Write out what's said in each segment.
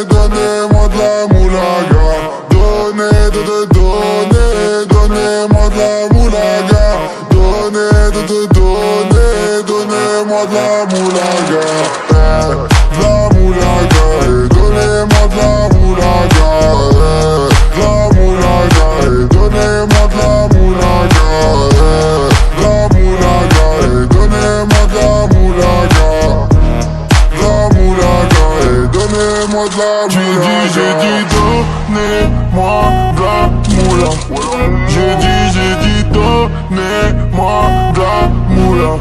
donnez-moi de la moulaga. Donnez-moi de la moulaga. Donnez-moi de la moulaga. De la moulaga, donnez-moi de la moulaga. De la moulaga, donnez-moi de la moulaga. De la moulaga, donnez-moi de la moulaga. De la moulaga, donnez-moi de la moulaga. J'ai dit donnez-moi de la moula. J'ai dit donnez-moi de la moula.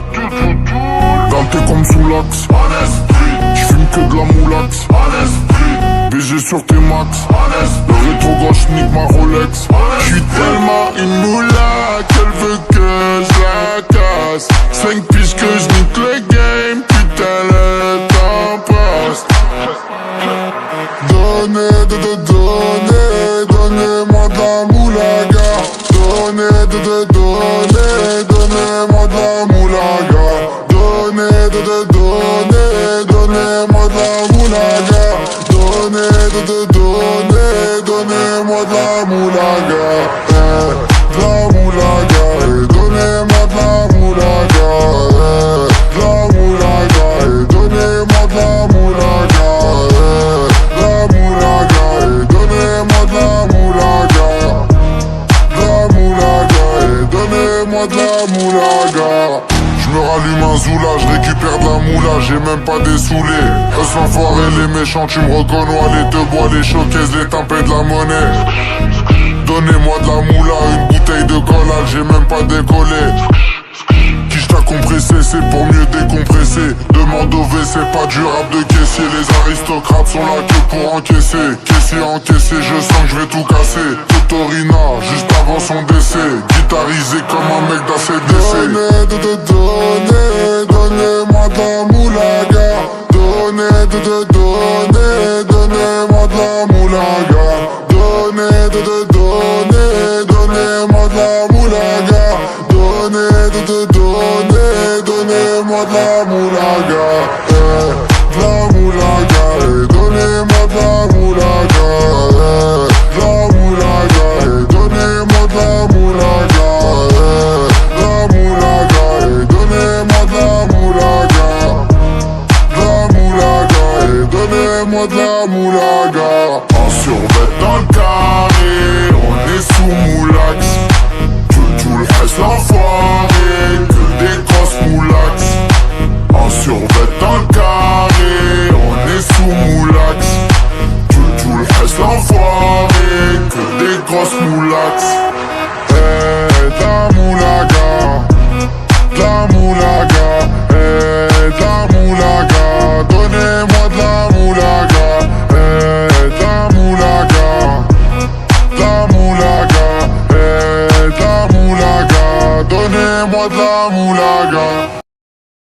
Ganté comme sous l'axe. J'fume que de la moulax. BG sur tes max. Le rétro gauche nique ma Rolex. J'suis tellement une moula qu'elle veut que je la casse. 5 piges que j'nique le game. Putain le temps passe. Donnez-moi de la moulaga. Donnez-moi de la moulaga. Donnez-moi de la moulaga. Donnez-moi de la moulaga. De la moulaga, donnez-moi de la moulaga. De la moulaga, donnez-moi de la moulaga. De la moulaga, donnez-moi de la moulaga. De la moulaga, donnez-moi de la moulaga. J'me rallume un zoula, j'récupère de la moula, j'ai même pas dessoulé. Eux l'enfoiré, les méchants, tu me reconnais, les te bois, les showcases, les tempêtes de la monnaie. Donnez-moi de la moula, une bouteille de collage, j'ai même pas décollé. Quiche t'a compressé, c'est pour mieux décompresser. Demande au WC, pas du rap de caissier. Les aristocrates sont là que pour encaisser. Caissier encaissé, je sens que je vais tout casser. Totorina, juste avant son décès. Guitarisé comme un mec d'ACDC. Donnez-moi de la moulaga. Donnez-moi de la moulaga. Donnez-moi de la moulaga. Donnez-moi de la moulaga. De la moulaga, donnez-moi de la moulaga. De la moulaga, donnez-moi de la moulaga. De la moulaga, donnez-moi de la moulaga. De la moulaga, donnez-moi de la moulaga. En survêt dans le carré, on est sous moulax. Tout le reste l'enfoiré, que des grosses moulax. En survêt dans le carré, on est sous moulax. Tout le reste l'enfoiré, que des grosses moulax. De la moulaga, de la moulaga, de la moulaga. Donnez-moi de la moulaga, de la moulaga. De la moulaga, donnez-moi de la